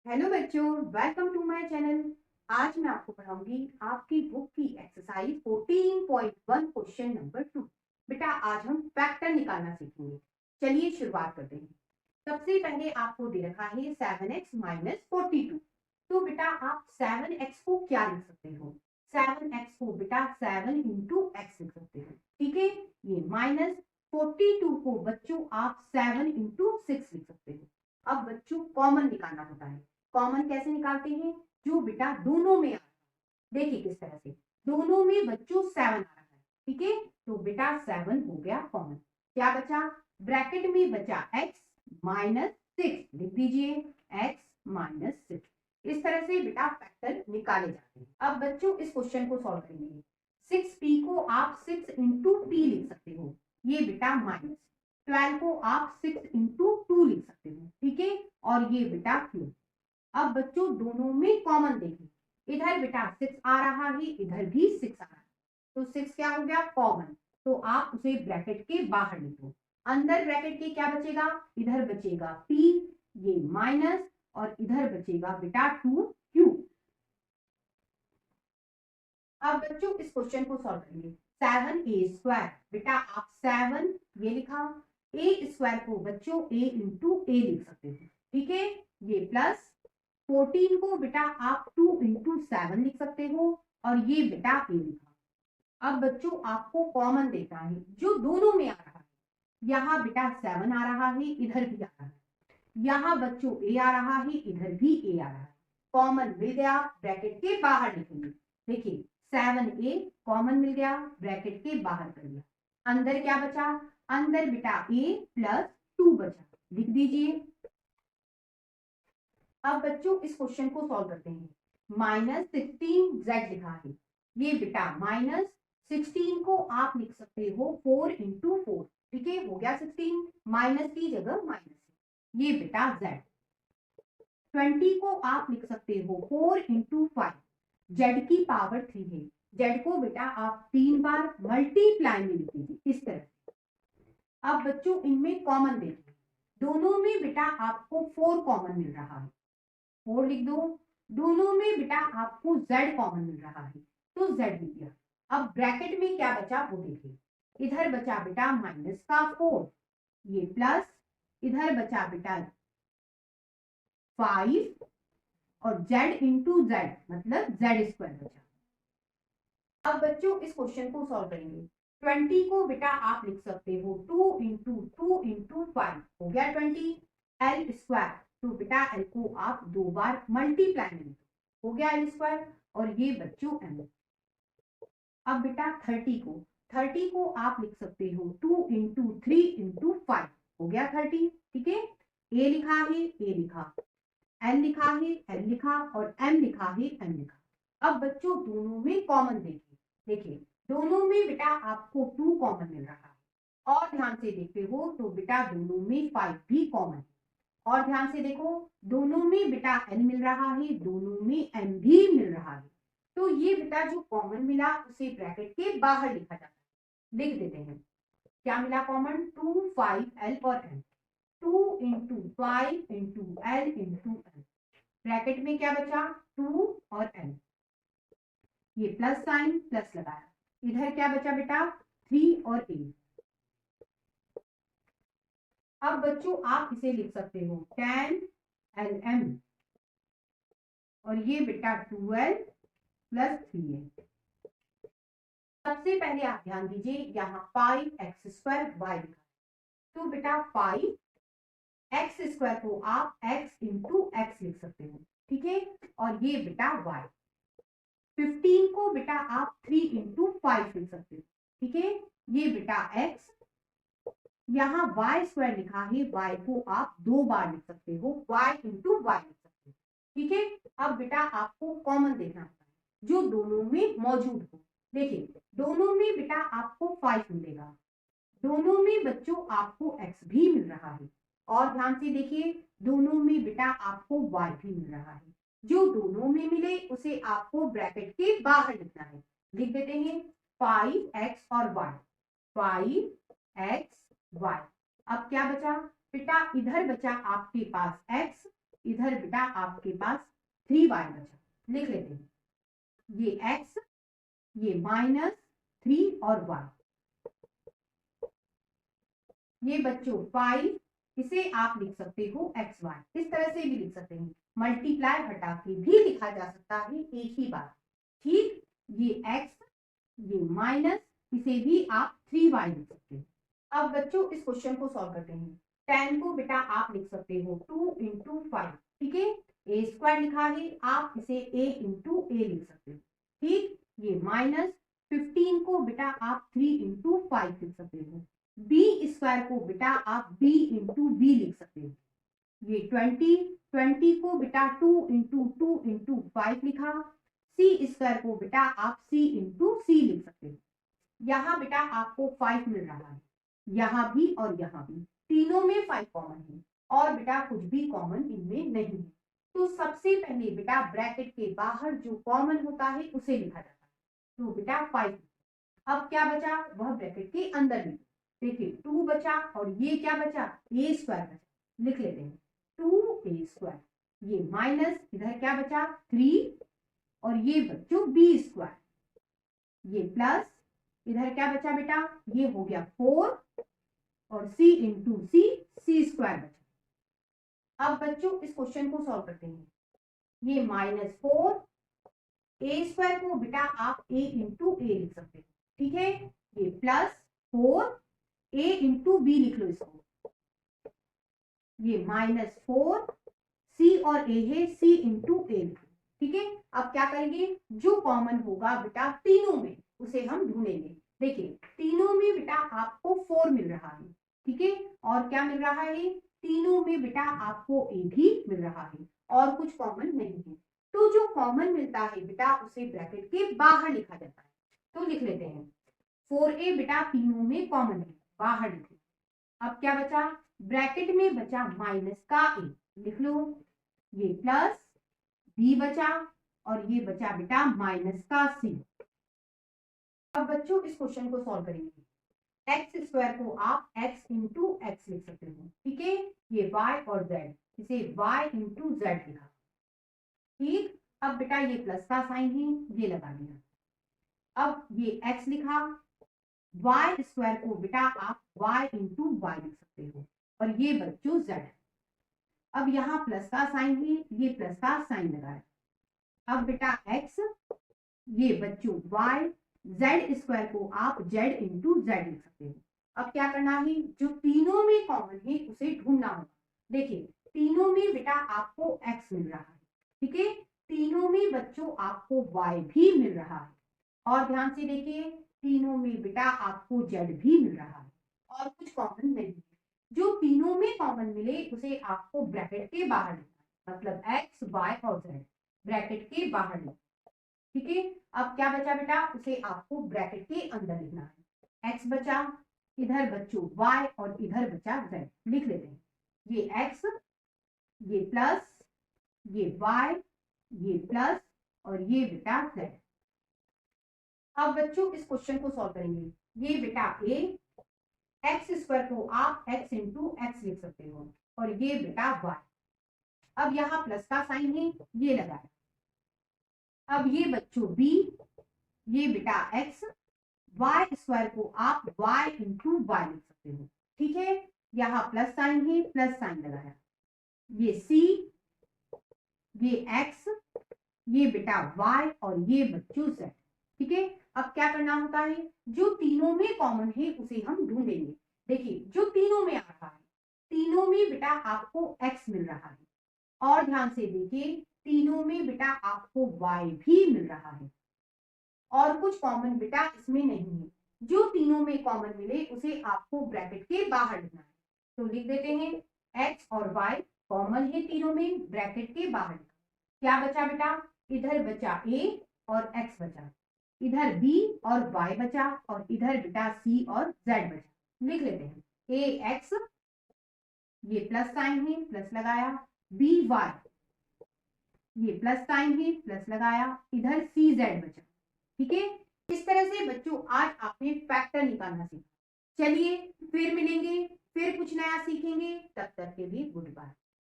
Hello बच्चों, welcome to my channel. आज मैं आपको पढ़ाऊंगी आपकी बुक की एक्सरसाइज 14.1 क्वेश्चन नंबर 2। बेटा आज हम फैक्टर निकालना सीखेंगे। चलिए शुरुआत करते हैं। सबसे पहले आपको दे रखा है 7x माइनस 42। तो बेटा आप 7x को क्या लिख सकते हो? 7x को बेटा 7 इंटू एक्स लिख सकते हो। ठीक है, ये माइनस 42 को बच्चों आप 7 इंटू 6 लिख सकते हो। अब बच्चों कॉमन निकालना होता है। कॉमन कैसे निकालते हैं? जो बेटा दोनों में आ रहा है, देखिए किस तरह से। दोनों में बच्चों 7 आ रहा है, ठीक है। तो बेटा 7 हो गया कॉमन। क्या बचा? ब्रैकेट में बचा x माइनस 6, लिख दीजिए x माइनस 6। इस तरह से बेटा फैक्टर निकाले जाते हैं। अब बच्चों इस क्वेश्चन को सॉल्व करेंगे। 6p को आप 6 इंटू p लिख सकते हो, ये बेटा माइनस 12 को आप 6 इंटू 2 लिख सकते हो, ठीक है। और ये बेटा क्यूब। अब बच्चों दोनों में कॉमन देखिए, इधर बेटा 6 आ रहा है, इधर भी 6 आ रहा है। तो 6 क्या हो गया? कॉमन। तो आप उसे ब्रैकेट के बाहर लिखो। अंदर ब्रैकेट के क्या बचेगा? इधर बचेगा p, ये माइनस, और इधर बचेगा बेटा 2q। अब बच्चों इस क्वेश्चन को सॉल्व करेंगे। 7a² बेटा आप 7 ये लिखा, a स्क्वायर को बच्चों a इंटू ए लिख सकते हो, ठीक है। ये प्लस 14 को बेटा आप 2 इंटू 7 लिख सकते हो, और ये बेटा a लिखा। अब बच्चों आपको कॉमन देखना है जो दोनों में आ रहा है। यहाँ बेटा 7 आ रहा है, इधर भी आ रहा है। यहाँ बच्चों a आ रहा है, इधर भी a आ रहा है। कॉमन मिल गया, ब्रैकेट के बाहर लिखेंगे। देखिए 7a कॉमन मिल गया, ब्रैकेट के बाहर कर दिया। अंदर क्या बचा? अंदर बेटा a प्लस 2 बचा, लिख दीजिए। अब बच्चों इस क्वेश्चन को सॉल्व करते हैं। -16z लिखा है, ये बेटा -16 को आप लिख सकते हो 4 इंटू 4, ठीक है। हो गया 16, माइनस की जगह माइनस, ये बेटा z। 20 को आप लिख सकते हो 4 इंटू 5, जेड की पावर 3 है। जेड को बेटा आप 3 बार मल्टीप्लाई में लिख दीजिए इस तरह। अब बच्चों इनमें कॉमन देखिए, दोनों में बेटा आपको 4 कॉमन मिल रहा है, 4 लिख दो। दोनों में बेटा आपको z कॉमन मिल रहा है, तो z लिख दिया। अब ब्रैकेट में क्या बचा वो देखिए। इधर बचा बेटा माइनस का 4, ये प्लस, इधर बचा बेटा 5, और z इंटू जेड मतलब z स्क्वायर बचा। अब बच्चों इस क्वेश्चन को सॉल्व करेंगे। 20 को बेटा आप लिख सकते हो 2 इंटू 2 इंटू 5, हो गया 20 एल स्क्वायर। तो बेटा एल को आप 2 बार मल्टीप्लाई में लिखो, हो गया एल स्क्वायर, और ये बच्चों एम। अब बेटा 30 को आप लिख सकते हो 2 इंटू 3 इंटू 5, हो गया 30, ठीक है। ए लिखा है, ए लिखा, एल लिखा है, एल लिखा, और एम लिखा है, एम लिखा। अब बच्चों दोनों में कॉमन देखिए। देखिए दोनों में बेटा आपको 2 कॉमन मिल रहा है, और ध्यान से देखते हो तो बेटा दोनों में 5 भी कॉमन है। और ध्यान से देखो, दोनों में बेटा एल मिल रहा है, दोनों में एम भी मिल रहा है। तो ये बेटा जो कॉमन मिला उसे ब्रैकेट के बाहर लिखा जाता है, लिख देते हैं। क्या मिला कॉमन? 2 5 एल और M. 2 into 5 into L into M. Bracket में क्या बचा? 2 और एल, ये प्लस साइन प्लस लगाया। इधर क्या बचा बेटा? 3 और ए। अब बच्चों आप इसे लिख सकते हो 10 एल एम, और ये बेटा 12 प्लस 3 है। सबसे पहले आप ध्यान दीजिए, यहाँ 5x² y लिखा है, तो बेटा 5x² को आप x इंटू एक्स लिख सकते हो, ठीक है। और ये बेटा y। 15 को बेटा आप 3 इंटू 5 लिख सकते हो, ठीक है। ये बेटा x, यहाँ y² लिखा है, y को आप 2 बार लिख सकते हो, y इंटू y लिख सकते हो, ठीक है। अब बेटा आपको कॉमन देखना होता है जो दोनों में मौजूद हो। देखिए दोनों में बेटा आपको 5 मिलेगा, दोनों में बच्चों आपको x भी मिल रहा है, और ध्यान से देखिए दोनों में बेटा आपको y भी मिल रहा है। जो दोनों में मिले उसे आपको ब्रैकेट के बाहर लिखना है, लिख देते हैं 5x और y, 5x y। अब क्या बचा बेटा? इधर बचा आपके पास x, इधर बेटा आपके पास 3y बचा, लिख लेते हैं। ये x, ये -3 और y, ये बच्चों 5, इसे आप लिख सकते हो xy, इस तरह से भी लिख सकते हैं। मल्टीप्लाई हटा के भी लिखा जा सकता है एक ही बात, ठीक। ये x, ये माइनस, इसे भी आप 3y लिख सकते हैं। अब बच्चों इस क्वेश्चन को सॉल्व करते हैं। 10 को बेटा आप लिख सकते हो 2 इंटू 5, ठीक है। ए स्क्वायर लिखा है, आप इसे a इंटू ए लिख सकते हो, ठीक। ये -15 को बेटा आप 3 इंटू 5 लिख सकते हो। बी स्क्वायर को बेटा आप b इंटू बी लिख सकते हो। ये 20 को बेटा 2 इंटू 5 लिखा। सी स्क्वायर को बेटा आप c इंटू सी लिख सकते हो। यहाँ बेटा आपको 5 मिल रहा है, यहाँ भी और यहाँ भी, तीनों में 5 कॉमन है और बेटा कुछ भी कॉमन इनमें नहीं है। तो सबसे पहले बेटा ब्रैकेट के बाहर जो कॉमन होता है उसे लिखा जाता है, तो बेटा 5। अब क्या बचा, वह ब्रैकेट के अंदर लिखो। देखिए 2 बचा और ये क्या बचा, ए स्क्वायर बचा, लिख लेते हैं 2a स्क्वायर। ये माइनस, इधर क्या बचा 3 और ये बच्चों बी स्क्वायर, ये प्लस, इधर क्या बचा बेटा, ये हो गया 4 और c इंटू सी स्क्वायर बचा। अब बच्चों इस क्वेश्चन को सॉल्व करते हैं। ये -4, ए स्क्वायर को बेटा आप a इंटू ए लिख सकते हो, ठीक है। ये +4 a इंटू बी लिख लो इसको। ये -4, c और a है, c इंटू ए लिख लो, ठीक है। अब क्या करेंगे, जो कॉमन होगा बेटा तीनों में उसे हम ढूंढेंगे। देखिए तीनों में बेटा आपको 4 मिल रहा है, ठीक है। और क्या मिल रहा है, तीनों में बेटा आपको ए भी मिल रहा है और कुछ कॉमन नहीं है। तो जो कॉमन मिलता है बेटा उसे ब्रैकेट के बाहर लिखा जाता है। तो लिख लेते हैं 4a बेटा तीनों में कॉमन है, बाहर लिख लो। अब क्या बचा, ब्रैकेट में बचा माइनस का a, लिख लो। ये प्लस b बचा और ये बचा बेटा माइनस का c। अब बच्चों इस क्वेश्चन को सॉल्व करेंगे। एक्स स्क्वायर को आप x इंटू एक्स लिख सकते हो, ठीक है। ये y और z, इसे y इंटू जेड लिखा, ठीक। अब बेटा ये प्लस का साइन है, ये लगा दिया। अब ये x लिखा, y स्क्वायर को बेटा आप y इंटू वाई लिख सकते हो और ये बच्चों z। अब यहाँ प्लस का साइन है, ये प्लस का साइन लगाया। अब बेटा x, ये बच्चों y, z स्क्वायर को आप z इंटू जेड लिख सकते हो। अब क्या करना है, जो तीनों में कॉमन है उसे ढूंढना होगा। देखिए तीनों में बेटा आपको x मिल रहा है, ठीक है। तीनों में बच्चों आपको y भी मिल रहा है और ध्यान से देखिए तीनों में बेटा आपको z भी मिल रहा है और कुछ कॉमन नहीं है। जो तीनों में कॉमन मिले उसे आपको ब्रैकेट के बाहर लिखना है, मतलब x, y और z ब्रैकेट के बाहर लिखना, ठीक है। अब क्या बचा बेटा, उसे आपको ब्रैकेट के अंदर लिखना है। x बचा, इधर बच्चों y और इधर बचा z, लिख लेते हैं। ये x, ये प्लस, ये y, ये प्लस और ये बेटा z। अब बच्चों इस क्वेश्चन को सॉल्व करेंगे। ये बेटा a, एक्स स्क्वायर को आप x इंटू एक्स लिख सकते हो और ये बेटा y। अब यहाँ प्लस का साइन है, ये लगाया। अब ये बच्चों b, ये बेटा x, y स्क्वायर को आप y इंटू वाई लिख सकते हो, ठीक है। यहाँ प्लस साइन है, प्लस साइन लगाया। ये c, ये x, ये बेटा y और ये बच्चों z, ठीक है। अब क्या करना होता है, जो तीनों में कॉमन है उसे हम ढूंढेंगे। देखिए जो तीनों में आ रहा है, तीनों में बेटा आपको x मिल रहा है और ध्यान से देखिए तीनों में बेटा आपको y भी मिल रहा है और कुछ कॉमन बेटा इसमें नहीं है। जो तीनों में कॉमन मिले उसे आपको ब्रैकेट के बाहर लिखना है। तो लिख देते हैं x और y कॉमन है तीनों में, ब्रैकेट के बाहर। क्या बचा बेटा, इधर बचा a और x बचा, इधर b और y बचा और इधर बेटा c और z बचा। लिख लेते हैं ax, ये प्लस साइन है, प्लस लगाया। by, ये प्लस साइन है, प्लस लगाया। इधर cz बचा, ठीक है। इस तरह से बच्चों आज आपने फैक्टर निकालना सीखा। चलिए फिर मिलेंगे, फिर कुछ नया सीखेंगे। तब तक के लिए गुड बाय।